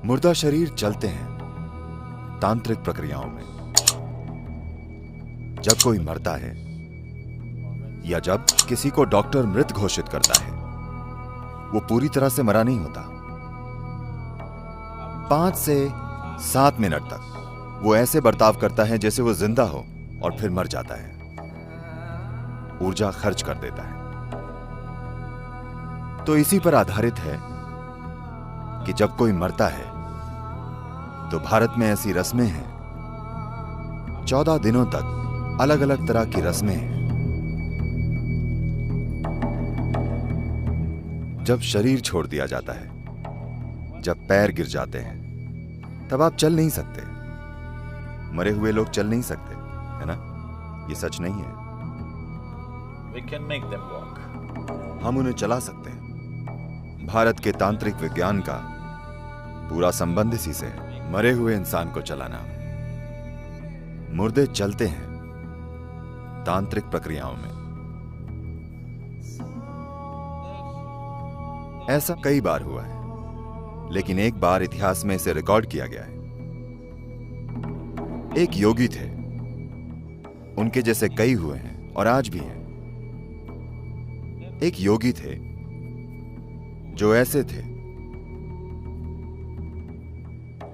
मुर्दा शरीर चलते हैं तांत्रिक प्रक्रियाओं में। जब कोई मरता है या जब किसी को डॉक्टर मृत घोषित करता है, वो पूरी तरह से मरा नहीं होता। 5 से 7 मिनट तक वो ऐसे बर्ताव करता है जैसे वो जिंदा हो और फिर मर जाता है, ऊर्जा खर्च कर देता है। तो इसी पर आधारित है कि जब कोई मरता है तो भारत में ऐसी रस्में हैं। 14 दिनों तक अलग अलग तरह की रस्में हैं। जब शरीर छोड़ दिया जाता है, जब पैर गिर जाते हैं, तब आप चल नहीं सकते। मरे हुए लोग चल नहीं सकते, है ना? ये सच नहीं है। We can make them walk. हम उन्हें चला सकते हैं। भारत के तांत्रिक विज्ञान का पूरा संबंध इसी से है, मरे हुए इंसान को चलाना। मुर्दे चलते हैं तांत्रिक प्रक्रियाओं में। ऐसा कई बार हुआ है, लेकिन एक बार इतिहास में इसे रिकॉर्ड किया गया है। एक योगी थे, उनके जैसे कई हुए हैं और आज भी हैं। एक योगी थे जो ऐसे थे,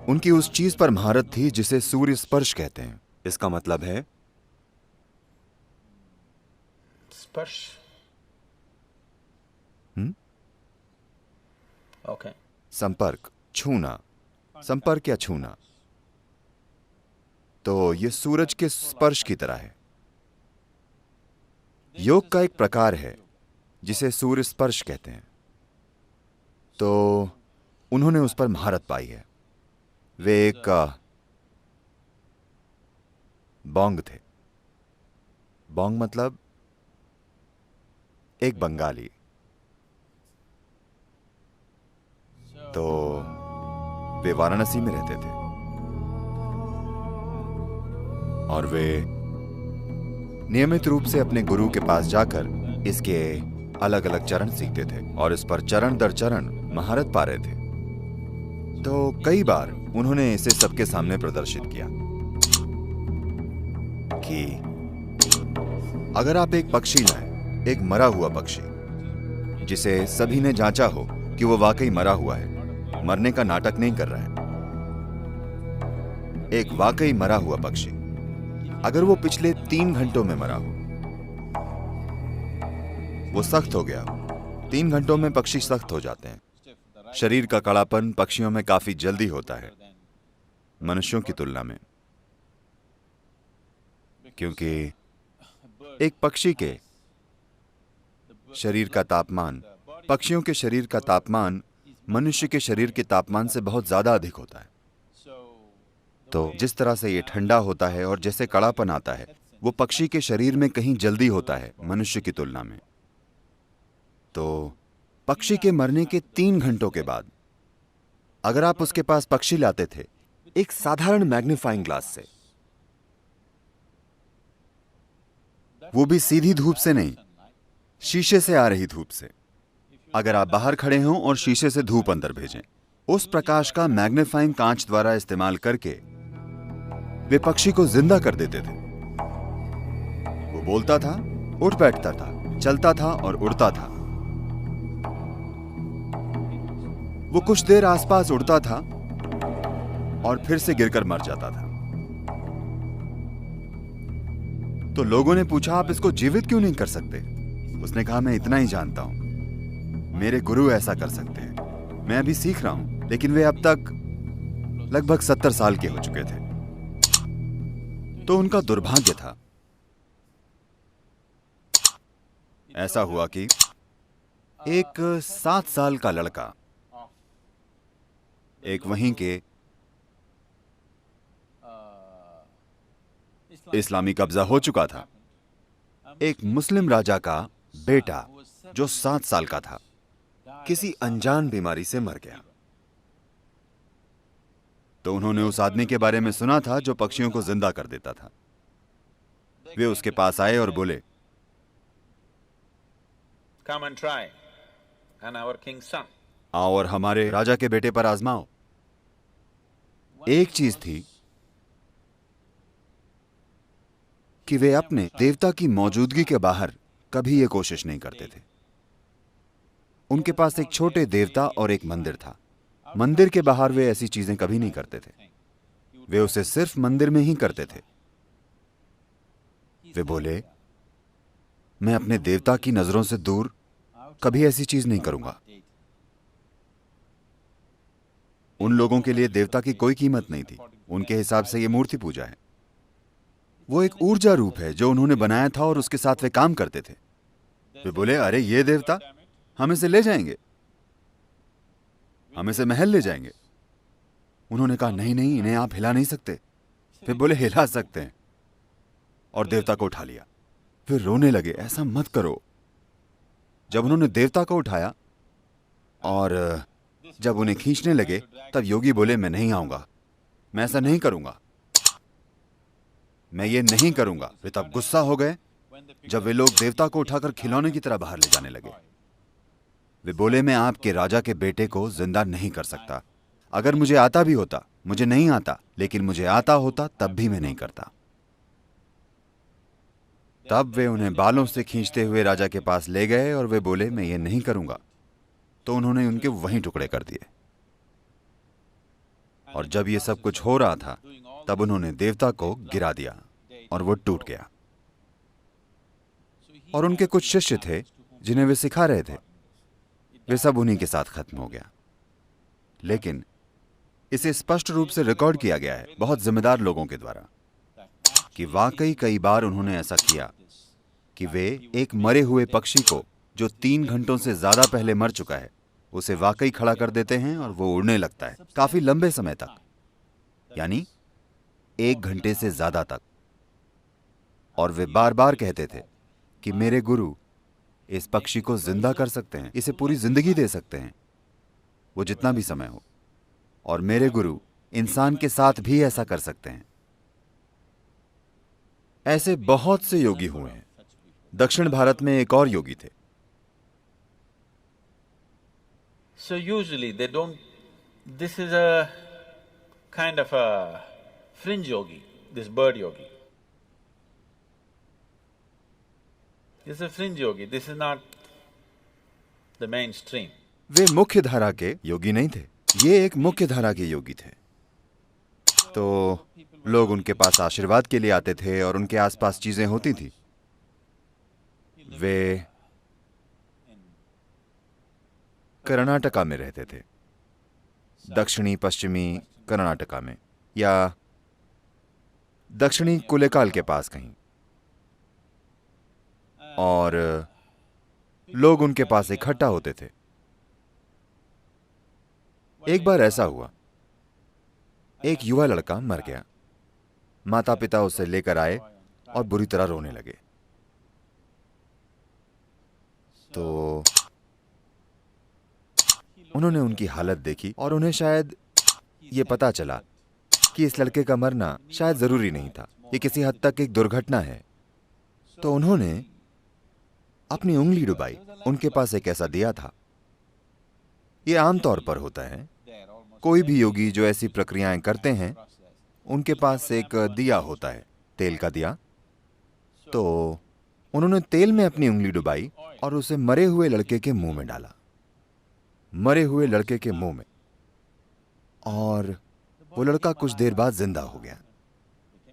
उनकी उस चीज पर महारत थी जिसे सूर्य स्पर्श कहते हैं। इसका मतलब है स्पर्श। Okay. संपर्क, छूना, संपर्क या छूना। तो यह सूरज के स्पर्श की तरह है। योग का एक प्रकार है जिसे सूर्य स्पर्श कहते हैं। तो उन्होंने उस पर महारत पाई है। वे एक बोंग थे। बोंग मतलब एक बंगाली। तो वे वाराणसी में रहते थे और वे नियमित रूप से अपने गुरु के पास जाकर इसके अलग अलग चरण सीखते थे और इस पर चरण दर चरण महारत पा रहे थे। तो कई बार उन्होंने इसे सबके सामने प्रदर्शित किया कि अगर आप एक पक्षी लाएं, एक मरा हुआ पक्षी जिसे सभी ने जांचा हो कि वो वाकई मरा हुआ है, मरने का नाटक नहीं कर रहा है, एक वाकई मरा हुआ पक्षी, अगर वो पिछले 3 घंटों में मरा हो, वो सख्त हो गया। 3 घंटों में पक्षी सख्त हो जाते हैं। शरीर का कड़ापन पक्षियों में काफी जल्दी होता है मनुष्यों की तुलना में, क्योंकि एक पक्षी के शरीर का तापमान, पक्षियों के शरीर का तापमान मनुष्य के शरीर के तापमान से बहुत ज्यादा अधिक होता है। तो जिस तरह से ये ठंडा होता है और जैसे कड़ापन आता है, वो पक्षी के शरीर में कहीं जल्दी होता है मनुष्य की तुलना में। तो पक्षी के मरने के 3 घंटों के बाद अगर आप उसके पास पक्षी लाते थे एक साधारण मैग्नीफाइंग ग्लास से, वो भी सीधी धूप से नहीं, शीशे से आ रही धूप से, अगर आप बाहर खड़े हों और शीशे से धूप अंदर भेजें, उस प्रकाश का मैग्नीफाइंग कांच द्वारा इस्तेमाल करके वे पक्षी को जिंदा कर देते थे। वो बोलता था, उठ बैठता था, चलता था और उड़ता था। वो कुछ देर आसपास उड़ता था और फिर से गिरकर मर जाता था। तो लोगों ने पूछा, आप इसको जीवित क्यों नहीं कर सकते? उसने कहा, मैं इतना ही जानता हूं, मेरे गुरु ऐसा कर सकते हैं। मैं अभी सीख रहा हूं, लेकिन वे अब तक लगभग 70 साल के हो चुके थे। तो उनका दुर्भाग्य था। ऐसा हुआ कि एक 7 साल का लड़का, एक वहीं के इस्लामी कब्जा हो चुका था, एक मुस्लिम राजा का बेटा जो 7 साल का था, किसी अनजान बीमारी से मर गया। तो उन्होंने उस आदमी के बारे में सुना था जो पक्षियों को जिंदा कर देता था। वे उसके पास आए और बोले, Come and try on our king's son. आओ और हमारे राजा के बेटे पर आजमाओ। एक चीज थी कि वे अपने देवता की मौजूदगी के बाहर कभी ये कोशिश नहीं करते थे। उनके पास एक छोटे देवता और एक मंदिर था। मंदिर के बाहर वे ऐसी चीजें कभी नहीं करते थे। वे उसे सिर्फ मंदिर में ही करते थे। वे बोले, मैं अपने देवता की नजरों से दूर कभी ऐसी चीज नहीं करूंगा। उन लोगों के लिए देवता की कोई कीमत नहीं थी। उनके हिसाब से यह मूर्ति पूजा है। वो एक ऊर्जा रूप है जो उन्होंने बनाया था और उसके साथ वे काम करते थे। वे बोले, अरे ये देवता, हम इसे ले जाएंगे, हम इसे महल ले जाएंगे। उन्होंने कहा, नहीं नहीं, इन्हें आप हिला नहीं सकते। वे बोले, हिला सकते हैं, और देवता को उठा लिया। फिर रोने लगे, ऐसा मत करो। जब उन्होंने देवता को उठाया और जब उन्हें खींचने लगे, तब योगी बोले, मैं नहीं आऊंगा, मैं ऐसा नहीं करूंगा, मैं ये नहीं करूंगा। वे तब गुस्सा हो गए जब वे लोग देवता को उठाकर खिलौने की तरह बाहर ले जाने लगे। वे बोले, मैं आपके राजा के बेटे को जिंदा नहीं कर सकता। अगर मुझे आता भी होता, मुझे नहीं आता, लेकिन मुझे आता होता तब भी मैं नहीं करता। तब वे उन्हें बालों से खींचते हुए राजा के पास ले गए और वे बोले, मैं ये नहीं करूंगा। तो उन्होंने उनके वहीं टुकड़े कर दिए। और जब ये सब कुछ हो रहा था, तब उन्होंने देवता को गिरा दिया और वो टूट गया। और उनके कुछ शिष्य थे जिन्हें वे सिखा रहे थे, वे सब उन्हीं के साथ खत्म हो गया। लेकिन इसे स्पष्ट रूप से रिकॉर्ड किया गया है बहुत जिम्मेदार लोगों के द्वारा कि वाकई कई बार उन्होंने ऐसा किया कि वे एक मरे हुए पक्षी को जो 3 घंटों से ज्यादा पहले मर चुका है, उसे वाकई खड़ा कर देते हैं और वो उड़ने लगता है काफी लंबे समय तक, यानी 1 घंटे से ज्यादा तक। और वे बार बार कहते थे कि मेरे गुरु इस पक्षी को जिंदा कर सकते हैं, इसे पूरी जिंदगी दे सकते हैं, वो जितना भी समय हो, और मेरे गुरु इंसान के साथ भी ऐसा कर सकते हैं। ऐसे बहुत से योगी हुए हैं। दक्षिण भारत में एक और योगी थे। So usually they don't… This is a kind of a fringe yogi, this bird yogi. This is a fringe yogi, this is not the mainstream. वे मुख्य धारा के योगी नहीं थे, ये एक मुख्य धारा के योगी थे। तो लोग उनके पास आशीर्वाद के लिए आते थे और उनके आसपास चीजें होती थी। वे कर्नाटका में रहते थे, दक्षिणी पश्चिमी कर्नाटका में, या दक्षिणी कुलेकाल के पास कहीं। और लोग उनके पास इकट्ठा होते थे। एक बार ऐसा हुआ, एक युवा लड़का मर गया। माता पिता उसे लेकर आए और बुरी तरह रोने लगे। तो उन्होंने उनकी हालत देखी और उन्हें शायद ये पता चला कि इस लड़के का मरना शायद जरूरी नहीं था, ये किसी हद तक एक दुर्घटना है। तो उन्होंने अपनी उंगली डुबाई। उनके पास एक ऐसा दिया था। ये आमतौर पर होता है, कोई भी योगी जो ऐसी प्रक्रियाएं करते हैं, उनके पास एक दिया होता है, तेल का दिया। तो उन्होंने तेल में अपनी उंगली डुबाई और उसे मरे हुए लड़के के मुंह में डाला, मरे हुए लड़के के मुंह में। और वो लड़का कुछ देर बाद जिंदा हो गया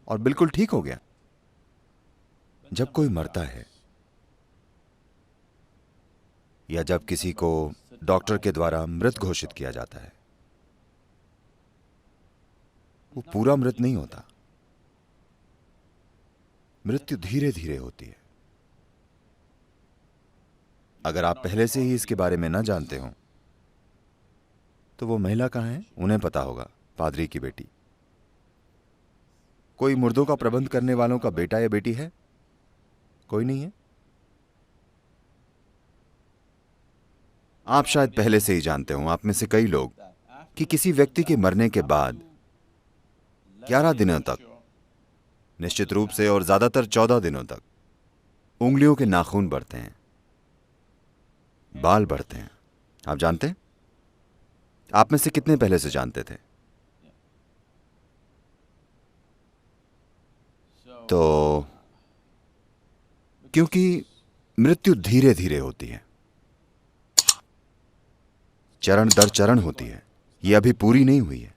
और बिल्कुल ठीक हो गया। जब कोई मरता है या जब किसी को डॉक्टर के द्वारा मृत घोषित किया जाता है, वो पूरा मृत नहीं होता। मृत्यु धीरे धीरे होती है। अगर आप पहले से ही इसके बारे में न जानते हो तो वो महिला कहां है, उन्हें पता होगा, पादरी की बेटी। कोई मुर्दों का प्रबंध करने वालों का बेटा या बेटी है? कोई नहीं है। आप शायद पहले से ही जानते हो, आप में से कई लोग, कि किसी व्यक्ति के मरने के बाद 11 दिनों तक, निश्चित रूप से, और ज्यादातर 14 दिनों तक, उंगलियों के नाखून बढ़ते हैं, बाल बढ़ते हैं। आप जानते हैं? आप में से कितने पहले से जानते थे? तो क्योंकि मृत्यु धीरे धीरे होती है, चरण दर चरण होती है, यह अभी पूरी नहीं हुई है।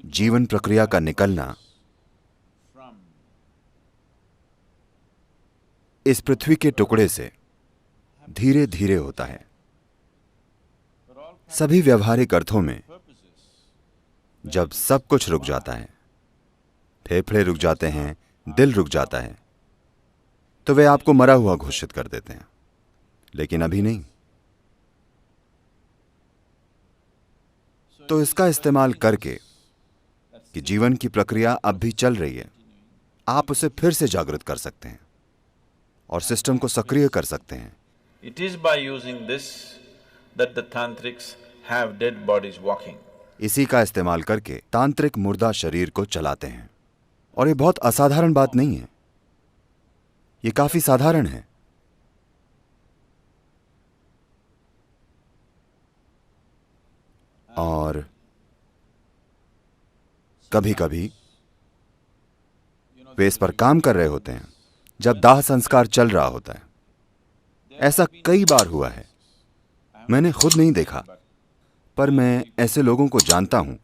जीवन प्रक्रिया का निकलना इस पृथ्वी के टुकड़े से धीरे धीरे होता है। सभी व्यवहारिक अर्थों में जब सब कुछ रुक जाता है, फेफड़े रुक जाते हैं, दिल रुक जाता है, तो वे आपको मरा हुआ घोषित कर देते हैं, लेकिन अभी नहीं। तो इसका इस्तेमाल करके कि जीवन की प्रक्रिया अब भी चल रही है, आप उसे फिर से जागृत कर सकते हैं और सिस्टम को सक्रिय कर सकते हैं। It is by using this that the tantrics have dead bodies walking. इसी का इस्तेमाल करके तांत्रिक मुर्दा शरीर को चलाते हैं। और ये बहुत असाधारण बात नहीं है, ये काफी साधारण है। और कभी कभी वे इस पर काम कर रहे होते हैं जब दाह संस्कार चल रहा होता है। ऐसा कई बार हुआ है, मैंने खुद नहीं देखा, पर मैं ऐसे लोगों को जानता हूं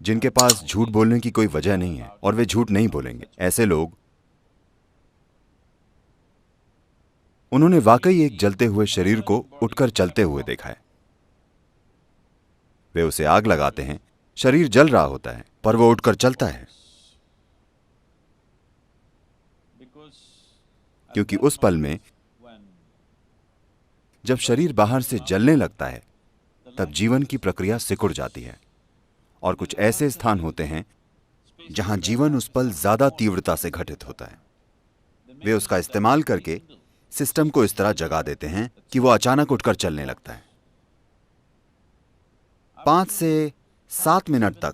जिनके पास झूठ बोलने की कोई वजह नहीं है और वे झूठ नहीं बोलेंगे। ऐसे लोग, उन्होंने वाकई एक जलते हुए शरीर को उठकर चलते हुए देखा है। वे उसे आग लगाते हैं, शरीर जल रहा होता है, पर वो उठकर चलता है, क्योंकि उस पल में जब शरीर बाहर से जलने लगता है तब जीवन की प्रक्रिया सिकुड़ जाती है। और कुछ ऐसे स्थान होते हैं जहां जीवन उस पल ज्यादा तीव्रता से घटित होता है। वे उसका इस्तेमाल करके सिस्टम को इस तरह जगा देते हैं कि वो अचानक उठकर चलने लगता है। 5 से 7 मिनट तक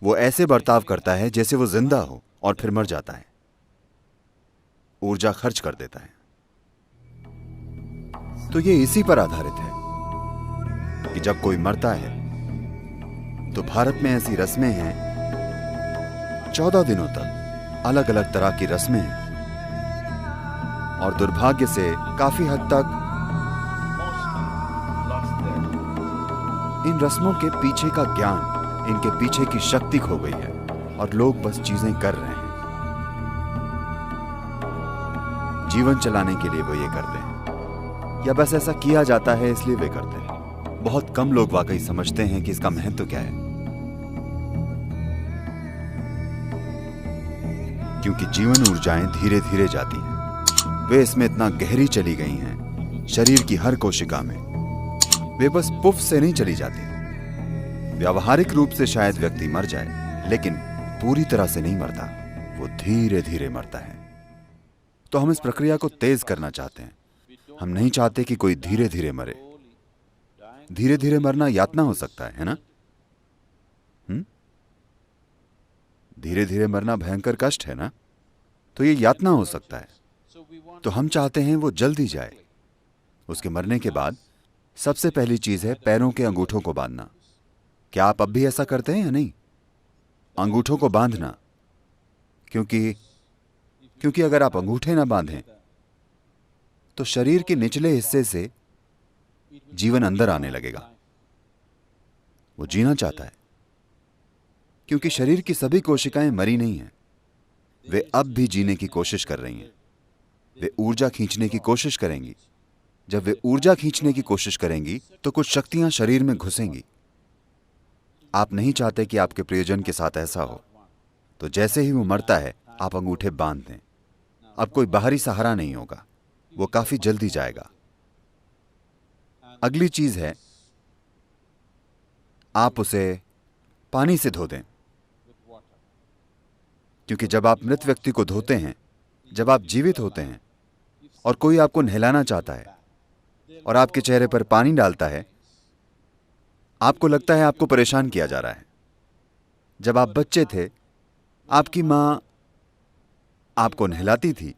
वो ऐसे बर्ताव करता है जैसे वो जिंदा हो, और फिर मर जाता है, ऊर्जा खर्च कर देता है। तो ये इसी पर आधारित है कि जब कोई मरता है तो भारत में ऐसी रस्में हैं, 14 दिनों तक अलग अलग तरह की रस्में हैं, और दुर्भाग्य से काफी हद तक इन रस्मों के पीछे का ज्ञान, इनके पीछे की शक्ति खो गई है और लोग बस चीजें कर रहे हैं। जीवन चलाने के लिए वो ये करते हैं, या बस ऐसा किया जाता है इसलिए वे करते हैं। बहुत कम लोग वाकई समझते हैं कि इसका महत्व क्या है, क्योंकि जीवन ऊर्जाएं धीरे धीरे जाती हैं। वे इसमें इतना गहरी चली गई हैं, शरीर की हर कोशिका में। वे बस पुफ से नहीं चली जाती। व्यावहारिक रूप से शायद व्यक्ति मर जाए, लेकिन पूरी तरह से नहीं मरता, वो धीरे धीरे मरता है। तो हम इस प्रक्रिया को तेज करना चाहते हैं। हम नहीं चाहते कि कोई धीरे धीरे मरे। धीरे धीरे मरना यातना हो सकता है ना? धीरे धीरे मरना भयंकर कष्ट है ना? तो ये यातना हो सकता है। तो हम चाहते हैं वो जल्दी जाए। उसके मरने के बाद सबसे पहली चीज है पैरों के अंगूठों को बांधना। क्या आप अब भी ऐसा करते हैं या नहीं? अंगूठों को बांधना, क्योंकि अगर आप अंगूठे ना बांधें तो शरीर के निचले हिस्से से जीवन अंदर आने लगेगा। वो जीना चाहता है, क्योंकि शरीर की सभी कोशिकाएं मरी नहीं हैं, वे अब भी जीने की कोशिश कर रही हैं। वे ऊर्जा खींचने की कोशिश करेंगी। जब वे ऊर्जा खींचने की कोशिश करेंगी तो कुछ शक्तियां शरीर में घुसेंगी। आप नहीं चाहते कि आपके प्रियजन के साथ ऐसा हो, तो जैसे ही वो मरता है आप अंगूठे बांध दें। अब कोई बाहरी सहारा नहीं होगा, वो काफी जल्दी जाएगा। अगली चीज है, आप उसे पानी से धो दें, क्योंकि जब आप मृत व्यक्ति को धोते हैं, जब आप जीवित होते हैं और कोई आपको नहलाना चाहता है और आपके चेहरे पर पानी डालता है, आपको लगता है आपको परेशान किया जा रहा है। जब आप बच्चे थे, आपकी मां आपको नहलाती थी,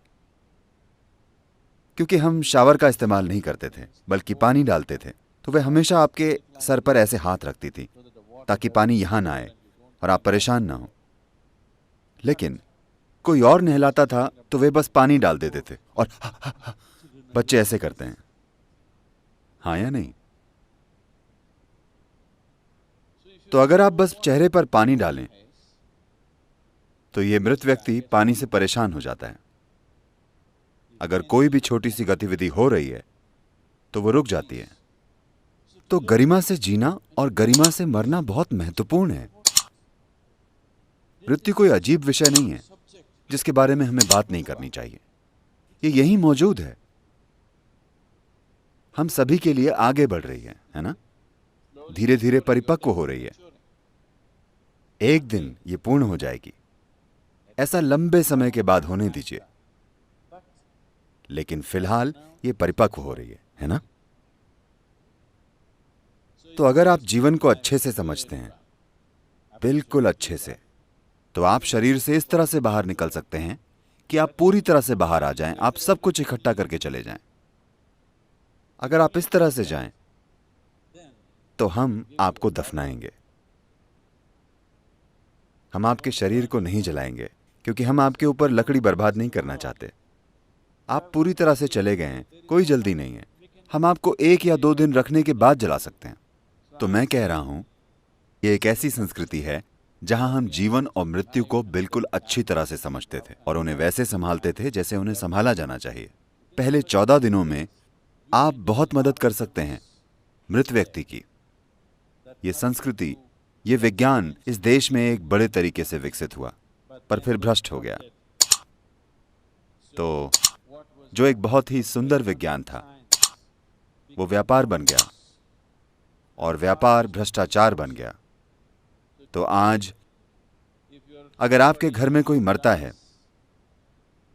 क्योंकि हम शावर का इस्तेमाल नहीं करते थे बल्कि पानी डालते थे, तो वे हमेशा आपके सर पर ऐसे हाथ रखती थी ताकि पानी यहां ना आए और आप परेशान ना हो। लेकिन कोई और नहलाता था तो वे बस पानी डाल देते थे और बच्चे ऐसे करते हैं, हाँ या नहीं? तो अगर आप बस चेहरे पर पानी डालें तो ये मृत व्यक्ति पानी से परेशान हो जाता है। अगर कोई भी छोटी सी गतिविधि हो रही है तो वो रुक जाती है। तो गरिमा से जीना और गरिमा से मरना बहुत महत्वपूर्ण है। मृत्यु कोई अजीब विषय नहीं है जिसके बारे में हमें बात नहीं करनी चाहिए। ये यहीं मौजूद है, हम सभी के लिए आगे बढ़ रही है ना? धीरे धीरे परिपक्व हो रही है। एक दिन ये पूर्ण हो जाएगी। ऐसा लंबे समय के बाद होने दीजिए, लेकिन फिलहाल ये परिपक्व हो रही है ना? तो अगर आप जीवन को अच्छे से समझते हैं, बिल्कुल अच्छे से, तो आप शरीर से इस तरह से बाहर निकल सकते हैं कि आप पूरी तरह से बाहर आ जाएं, आप सब कुछ इकट्ठा करके चले जाएं। अगर आप इस तरह से जाएं तो हम आपको दफनाएंगे। हम आपके शरीर को नहीं जलाएंगे क्योंकि हम आपके ऊपर लकड़ी बर्बाद नहीं करना चाहते। आप पूरी तरह से चले गए हैं, कोई जल्दी नहीं है। हम आपको 1 या 2 दिन रखने के बाद जला सकते हैं। तो मैं कह रहा हूं, ये एक ऐसी संस्कृति है जहां हम जीवन और मृत्यु को बिल्कुल अच्छी तरह से समझते थे और उन्हें वैसे संभालते थे जैसे उन्हें संभाला जाना चाहिए। पहले 14 दिनों में आप बहुत मदद कर सकते हैं मृत व्यक्ति की। ये संस्कृति, ये विज्ञान इस देश में एक बड़े तरीके से विकसित हुआ, पर फिर भ्रष्ट हो गया। तो जो एक बहुत ही सुंदर विज्ञान था, वो व्यापार बन गया और व्यापार भ्रष्टाचार बन गया। तो आज अगर आपके घर में कोई मरता है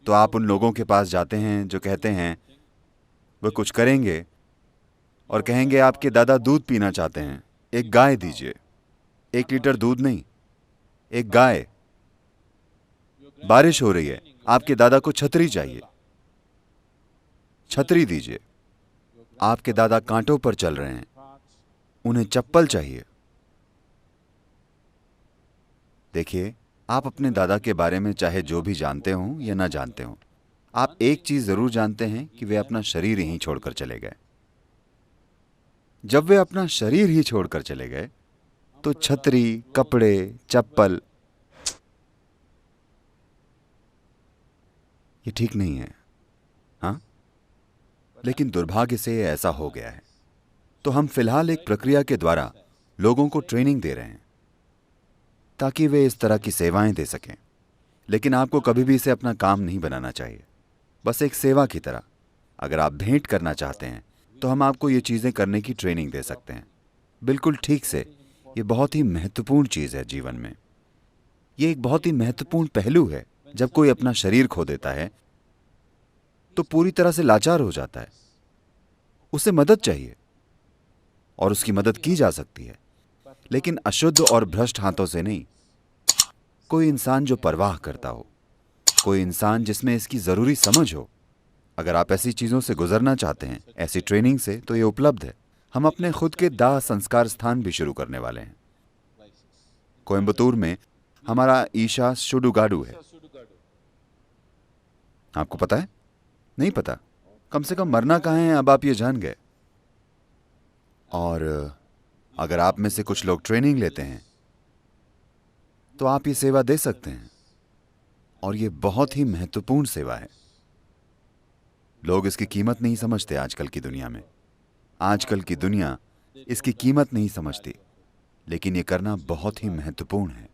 तो आप उन लोगों के पास जाते हैं जो कहते हैं वो कुछ करेंगे और कहेंगे आपके दादा दूध पीना चाहते हैं, एक गाय दीजिए। 1 लीटर दूध नहीं, एक गाय। बारिश हो रही है, आपके दादा को छतरी चाहिए, छतरी दीजिए। आपके दादा कांटों पर चल रहे हैं, उन्हें चप्पल चाहिए। देखिए, आप अपने दादा के बारे में चाहे जो भी जानते हो या ना जानते हो, आप एक चीज जरूर जानते हैं कि वे अपना शरीर यहीं छोड़कर चले गए। जब वे अपना शरीर ही छोड़कर चले गए तो छतरी, कपड़े, चप्पल, ये ठीक नहीं है, हाँ? लेकिन दुर्भाग्य से ये ऐसा हो गया है। तो हम फिलहाल एक प्रक्रिया के द्वारा लोगों को ट्रेनिंग दे रहे हैं ताकि वे इस तरह की सेवाएं दे सकें। लेकिन आपको कभी भी इसे अपना काम नहीं बनाना चाहिए, बस एक सेवा की तरह। अगर आप भेंट करना चाहते हैं तो हम आपको ये चीजें करने की ट्रेनिंग दे सकते हैं, बिल्कुल ठीक से। ये बहुत ही महत्वपूर्ण चीज है जीवन में। ये एक बहुत ही महत्वपूर्ण पहलू है। जब कोई अपना शरीर खो देता है तो पूरी तरह से लाचार हो जाता है। उसे मदद चाहिए और उसकी मदद की जा सकती है, लेकिन अशुद्ध और भ्रष्ट हाथों से नहीं। कोई इंसान जो परवाह करता हो, कोई इंसान जिसमें इसकी जरूरी समझ हो। अगर आप ऐसी चीजों से गुजरना चाहते हैं, ऐसी ट्रेनिंग से, तो ये उपलब्ध है। हम अपने खुद के दाह संस्कार स्थान भी शुरू करने वाले हैं। कोयंबतूर में हमारा ईशा सुडुगाडु है। आपको पता है? नहीं पता? कम से कम मरना कहाँ है, अब आप ये जान गए। और अगर आप में से कुछ लोग ट्रेनिंग लेते हैं तो आप ये सेवा दे सकते हैं, और ये बहुत ही महत्वपूर्ण सेवा है। लोग इसकी कीमत नहीं समझते आजकल की दुनिया में। आजकल की दुनिया इसकी कीमत नहीं समझती, लेकिन ये करना बहुत ही महत्वपूर्ण है।